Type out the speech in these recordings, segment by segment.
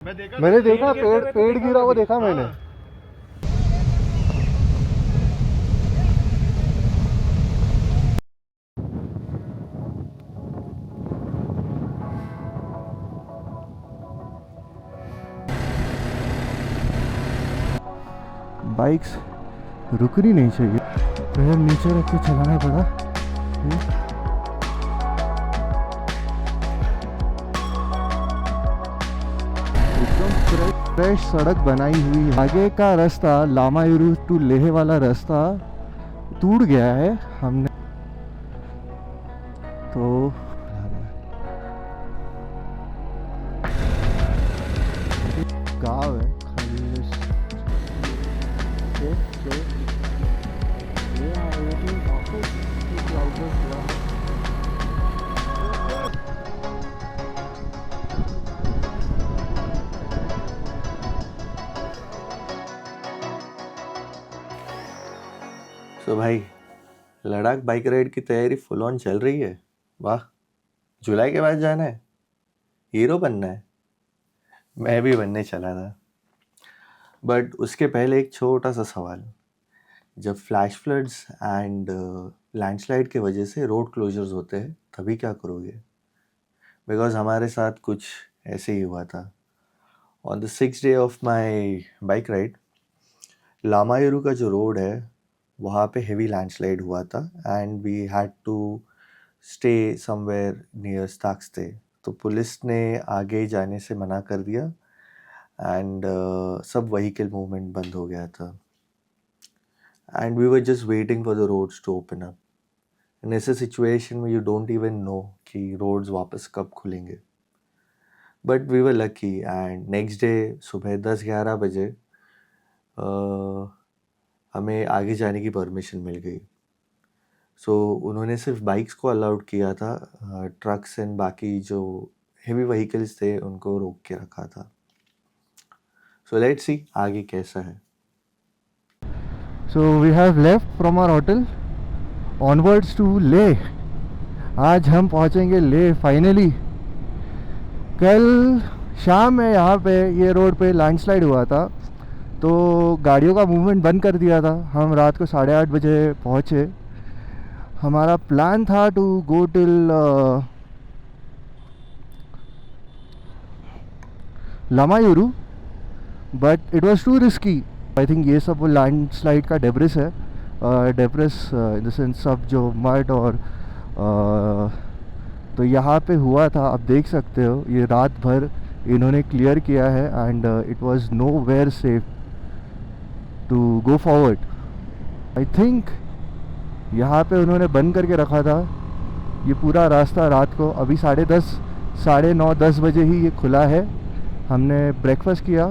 मैंने देखा पेड़ गिरा वो देखा मैंने। बाइक्स रुकनी नहीं चाहिए, पैर नीचे रख के चलाना पड़ा। एकदम फ्रेश सड़क बनाई हुई है। आगे का रास्ता लामायुरू टू लेह वाला रास्ता टूट गया है, हमने तो गाँव है तो भाई लद्दाख बाइक राइड की तैयारी फुल ऑन चल रही है। वाह, जुलाई के बाद जाना है, हीरो बनना है। मैं भी बनने चला था, बट उसके पहले एक छोटा सा सवाल। जब फ्लैश फ्लड्स एंड लैंडस्लाइड के वजह से रोड क्लोजर्स होते हैं तभी क्या करोगे? बिकॉज हमारे साथ कुछ ऐसे ही हुआ था। On the 6th day of my bike ride, Lamayuru का जो रोड है वहाँ पे हेवी लैंडस्लाइड हुआ था and we had to stay somewhere near स्ताक्स्ते। तो पुलिस ने आगे जाने से मना कर दिया एंड सब व्हीकल मूवमेंट बंद हो गया था and we were just waiting for the roads to open up. इन ऐसे सिचुएशन में यू डोंट इवन नो कि रोड्स वापस कब खुलेंगे, but we were lucky and next day सुबह 10-11 बजे हमें आगे जाने की परमिशन मिल गई। सो उन्होंने सिर्फ बाइक्स को अलाउड किया था, ट्रक्स एंड बाकी जो हेवी व्हीकल्स थे उनको रोक के रखा था। सो लेट्स सी आगे कैसा है। So we have left from our hotel onwards to Leh. आज हम पहुंचेंगे लेह फाइनली। कल शाम में यहाँ पे ये रोड पे लैंडस्लाइड हुआ था तो गाड़ियों का मूवमेंट बंद कर दिया था। हम रात को 8:30 बजे पहुँचे। हमारा प्लान था to go till Lamayuru, but it was too risky. I think ये सब वो लैंडस्लाइड का डेब्रिस है, डेब्रिस इन द सेंस सब जो मड और तो यहाँ पे हुआ था। आप देख सकते हो ये रात भर इन्होंने क्लियर किया है and it was nowhere safe to go forward. I think यहाँ पे उन्होंने बंद करके रखा था ये पूरा रास्ता रात को। अभी 10:30, 9:30, 10 बजे ही ये खुला है। हमने ब्रेकफास्ट किया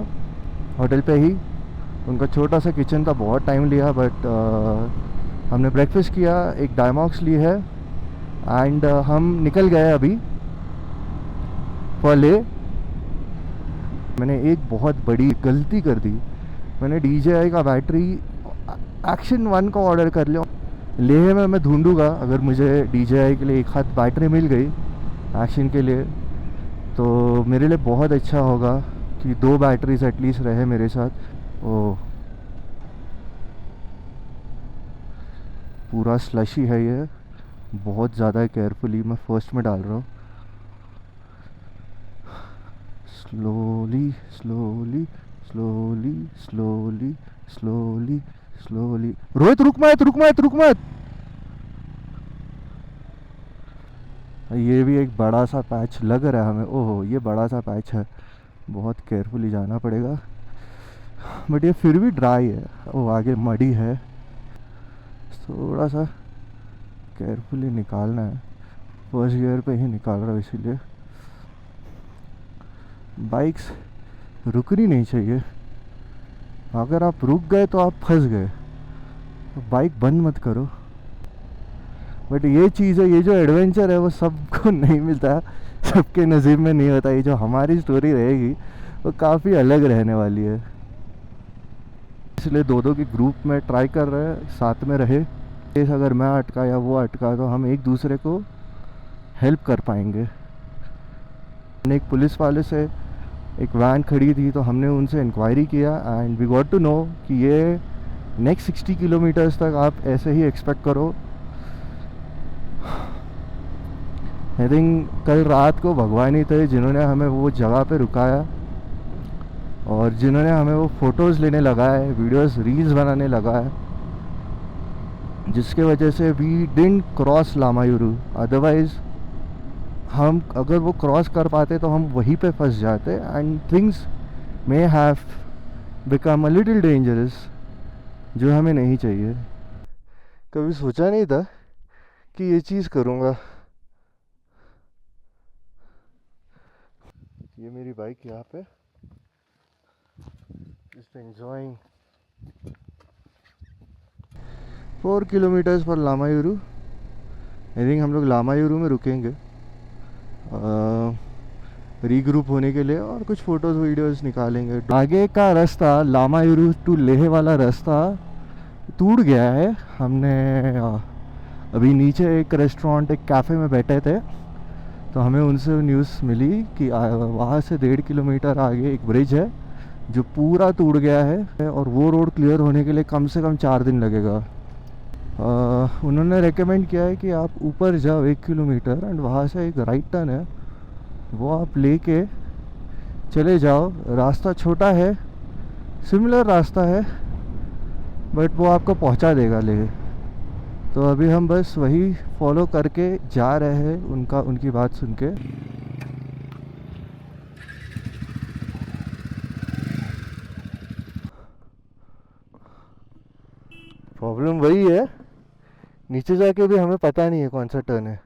होटल पे ही। उनका छोटा सा किचन था, बहुत टाइम लिया, बट हमने ब्रेकफास्ट किया, एक डायमॉक्स ली है एंड हम निकल गए अभी फॉर लेह। मैंने एक बहुत बड़ी गलती कर दी। मैंने DJI का बैटरी एक्शन 1 का ऑर्डर कर लिया। लेह में मैं ढूंढूंगा, अगर मुझे DJI के लिए एक हाथ बैटरी मिल गई एक्शन के लिए तो मेरे लिए बहुत अच्छा होगा कि 2 बैटरीज एटलीस्ट रहे मेरे साथ। ओ पूरा स्लशी है ये, बहुत ज़्यादा केयरफुली मैं फर्स्ट में डाल रहा हूँ। Slowly slowly slowly slowly slowly slowly. Rohit रुक मत, रुक मत, रुक मत। ये भी एक बड़ा सा पैच लग रहा है हमें। ओहो, ये बड़ा सा पैच है, बहुत केयरफुली जाना पड़ेगा, बट ये फिर भी ड्राई है। वो आगे मडी है, थोड़ा सा केयरफुली निकालना है। फर्स्ट गियर पे ही निकाल रहा हूँ, इसीलिए। बाइक्स रुकनी नहीं चाहिए, अगर आप रुक गए तो आप फंस गए, तो बाइक बंद मत करो। बट ये चीज़ है, ये जो एडवेंचर है वो सबको नहीं मिलता, सबके नसीब में नहीं होता। ये जो हमारी स्टोरी रहेगी वो काफ़ी अलग रहने वाली है, इसलिए 2-2 के ग्रुप में ट्राई कर रहे हैं, साथ में रहे। अगर मैं अटका या वो अटका तो हम एक दूसरे को हेल्प कर पाएंगे। मैंने एक पुलिस वाले से एक वैन खड़ी थी, तो हमने उनसे इंक्वायरी किया and we got to know कि ये नेक्स्ट 60 किलोमीटर्स तक आप ऐसे ही एक्सपेक्ट करो। आई थिंक कल रात को भगवान ही थे जिन्होंने हमें वो जगह पे रुकाया और जिन्होंने हमें वो फ़ोटोज़ लेने लगाए, वीडियोस रील्स बनाने लगाए, जिसके वजह से we didn't cross Lamayuru. Otherwise हम अगर वो क्रॉस कर पाते तो हम वहीं पे फंस जाते and things may have become a little dangerous, जो हमें नहीं चाहिए। कभी सोचा नहीं था कि ये चीज़ करूँगा। ये मेरी बाइक यहाँ पे just enjoying 4 kilometres for Lamayuru. I think हम लोग लामायुरू में रुकेंगे रीग्रुप होने के लिए और कुछ फ़ोटोज़ वीडियोज़ निकालेंगे। आगे का रास्ता लामायुरू टू लेह वाला रास्ता टूट गया है। हमने अभी नीचे एक रेस्टोरेंट, एक कैफ़े में बैठे थे, तो हमें उनसे न्यूज़ मिली कि वहाँ से 1.5 किलोमीटर आगे एक ब्रिज है जो पूरा टूट गया है और वो रोड क्लियर होने के लिए कम से कम 4 दिन लगेगा। उन्होंने रेकमेंड किया है कि आप ऊपर जाओ 1 किलोमीटर एंड वहाँ से एक राइट टर्न है, वो आप लेके चले जाओ। रास्ता छोटा है, सिमिलर रास्ता है, बट वो आपको पहुँचा देगा ले। तो अभी हम बस वही फॉलो करके जा रहे हैं, उनकी बात सुन के। प्रॉब्लम वही है, नीचे जाके भी हमें पता नहीं है कौन सा टर्न है।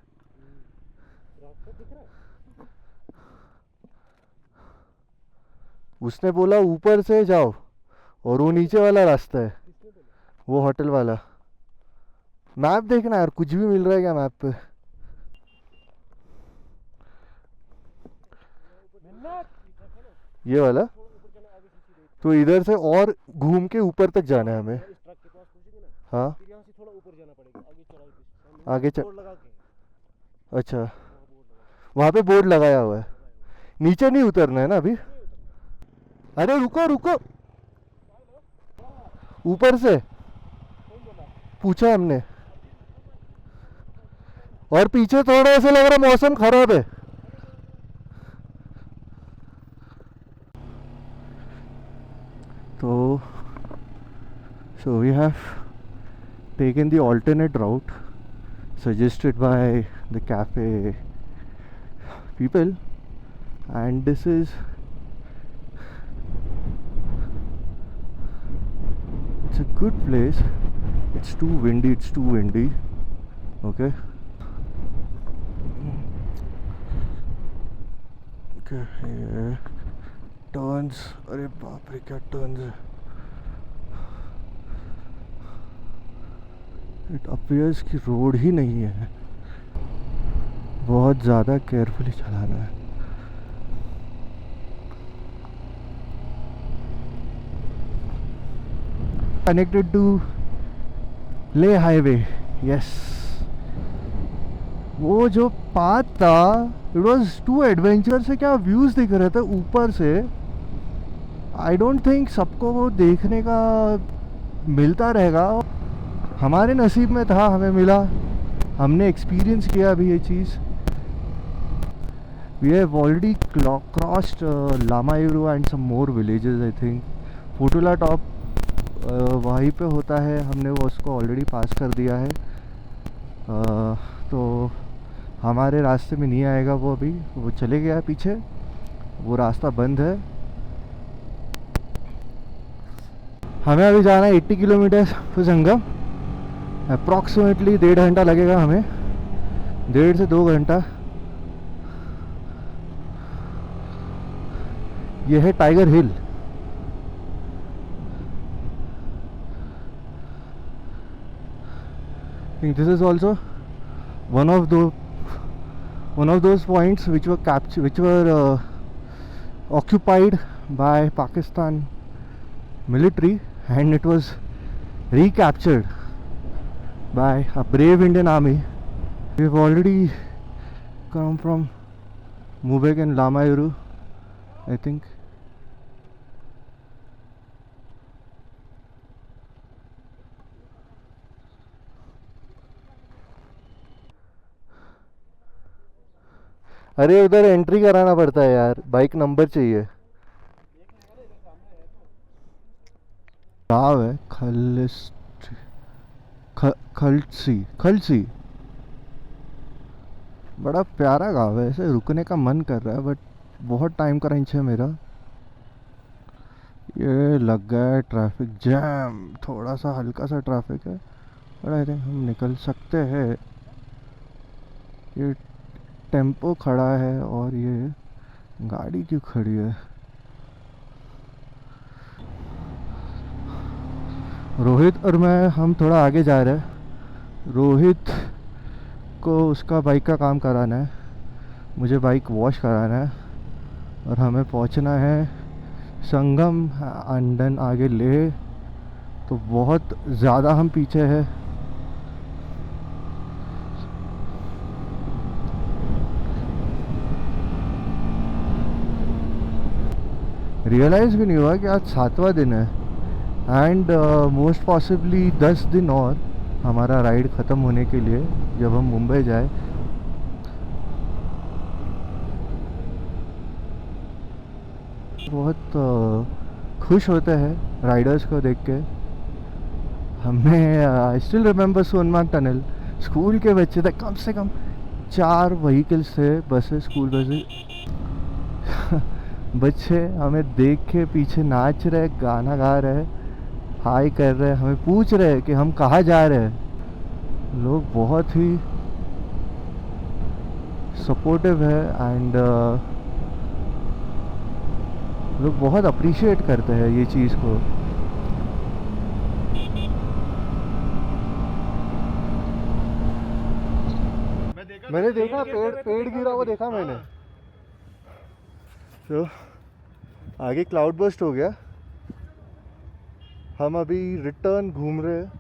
उसने बोला ऊपर से जाओ और वो नीचे वाला रास्ता है, वो होटल वाला। मैप देखना यार, कुछ भी मिल रहा है क्या मैप पे? ये वाला तो इधर से और घूम के ऊपर तक जाना है हमें। हाँ आगे अच्छा, वहाँ पे बोर्ड लगाया हुआ है, नीचे नहीं उतरना है ना अभी। अरे रुको रुको, ऊपर से पूछा हमने, और पीछे थोड़ा ऐसा लग रहा मौसम खराब है। तो so we have taken the alternate route suggested by the cafe people, and this is it's a good place. It's too windy, okay. ये टर्न्स, अरे बाप रे क्या टर्न्स है। इट अपीयर्स कि रोड ही नहीं है, बहुत ज़्यादा केयरफुली चलाना है। कनेक्टेड टू ले हाईवे, यस। वो जो पाथ था इट वॉज टू एडवेंचर से, क्या व्यूज़ दिख रहे थे ऊपर से। आई डोंट थिंक सबको वो देखने का मिलता रहेगा। हमारे नसीब में था, हमें मिला, हमने एक्सपीरियंस किया अभी ये चीज़। We have already crossed Lamayuru and some more villages. I think Fotula top वहीं पे होता है, हमने वो उसको ऑलरेडी पास कर दिया है। तो हमारे रास्ते में नहीं आएगा वो, अभी वो चले गया पीछे, वो रास्ता बंद है। हमें अभी जाना है 80 किलोमीटर फिर संगम। अप्रॉक्सीमेटली 1.5 घंटा लगेगा हमें, 1.5 से 2 घंटा। यह है tiger hill. This is also one of those points which were occupied by Pakistan military, and it was recaptured by a brave Indian army. We've already come from Mubek and Lamayuru, I think. अरे उधर entry कराना पड़ता है यार, bike number चाहिए। गाँव है खलसी खलसी। बड़ा प्यारा गाँव है, ऐसे रुकने का मन कर रहा है बट बहुत टाइम का रेंच है मेरा। ये लग गया है ट्रैफिक जैम, थोड़ा सा हल्का सा ट्रैफिक है बट आई थिंक हम निकल सकते हैं। ये टेम्पो खड़ा है और ये गाड़ी क्यों खड़ी है? रोहित और मैं हम थोड़ा आगे जा रहे हैं। रोहित को उसका बाइक का काम कराना है, मुझे बाइक वॉश कराना है और हमें पहुंचना है संगम अंडन आगे ले। तो बहुत ज़्यादा हम पीछे हैं। रियलाइज़ भी नहीं हुआ कि आज 7वां दिन है एंड मोस्ट पॉसिबली 10 दिन और हमारा राइड ख़त्म होने के लिए जब हम मुंबई जाए। बहुत खुश होते हैं राइडर्स को देख के। हमें I still remember Sonamarg tunnel, school के बच्चे थे, कम से कम 4 व्हीकल्स थे, बसेस, स्कूल बसेस। बच्चे हमें देख के पीछे नाच रहे, गाना गा रहे, हाई कर रहे, हमें पूछ रहे कि हम कहाँ जा रहे हैं। लोग बहुत ही सपोर्टिव है एंड लोग बहुत अप्रिशिएट करते हैं ये चीज़ को। मैंने देखा पेड़ गिरा हुआ देखा मैंने। तो आगे क्लाउड बर्स्ट हो गया। हम अभी रिटर्न घूम रहे हैं,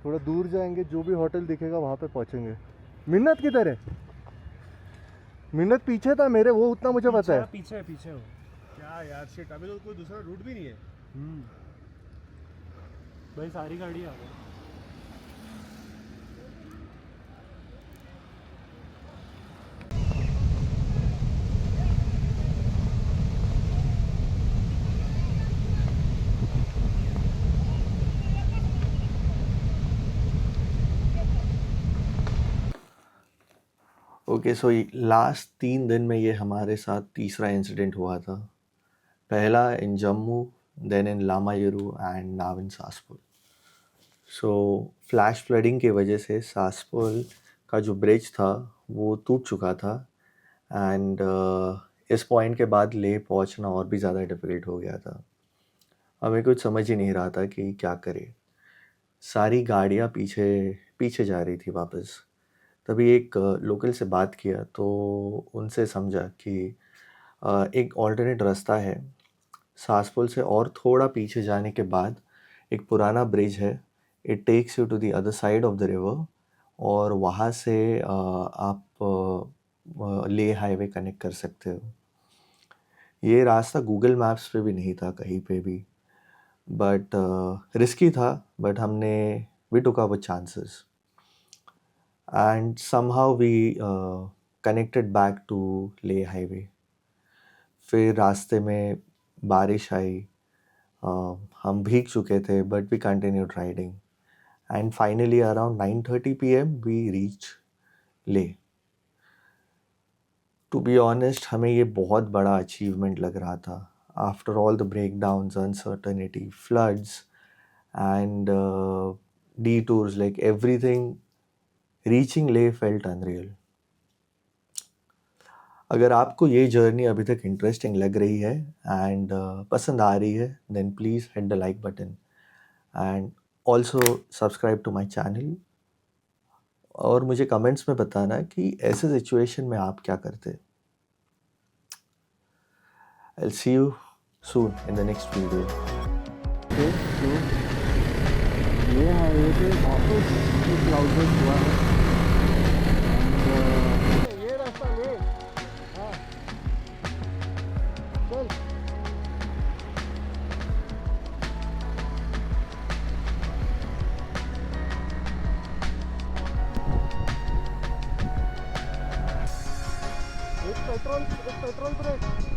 थोड़ा दूर जाएंगे, जो भी होटल दिखेगा वहाँ पे पहुँचेंगे। मिन्नत किधर है? मिन्नत पीछे था मेरे, वो उतना मुझे पता है। पीछे पीछे हो क्या यार, शिट, अभी तो कोई दूसरा रूट भी नहीं है। भाई सारी गाड़ी आ गई। ओके, सो लास्ट 3 दिन में ये हमारे साथ तीसरा इंसिडेंट हुआ था। पहला in Jammu, then in Lamayuru and now in Saspur. So flash flooding की वजह से सासपुर का जो ब्रिज था वो टूट चुका था एंड इस पॉइंट के बाद ले पहुंचना और भी ज़्यादा डिफ़िकल्ट हो गया था। हमें कुछ समझ ही नहीं रहा था कि क्या करें। सारी गाड़ियाँ पीछे पीछे जा रही थी वापस। तभी एक लोकल से बात किया तो उनसे समझा कि एक ऑल्टरनेट रास्ता है। सासपुर से और थोड़ा पीछे जाने के बाद एक पुराना ब्रिज है, it takes you to the other side of the river और वहाँ से आप ले हाईवे कनेक्ट कर सकते हो। ये रास्ता गूगल मैप्स पे भी नहीं था कहीं पे भी, बट रिस्की था, बट हमने we took our chances and somehow we connected back to Leh highway. फिर रास्ते में बारिश आई, हम भीग चुके थे but we continued riding and finally around 9:30 PM we reach Leh. To be honest हमें ये बहुत बड़ा अचीवमेंट लग रहा था। After all the breakdowns, uncertainty, floods and detours, like everything, reaching Leh felt unreal. अगर आपको ये जर्नी अभी तक इंटरेस्टिंग लग रही है एंड पसंद आ रही है then please hit the like button and also subscribe to my channel. और मुझे कमेंट्स में बताना कि ऐसे सिचुएशन में आप क्या करते। I will see you soon in the next video. ये हाईवे पे वापस क्लाउड बर्स्ट हुआ है। ये रास्ता ले, हाँ चल। Petrol break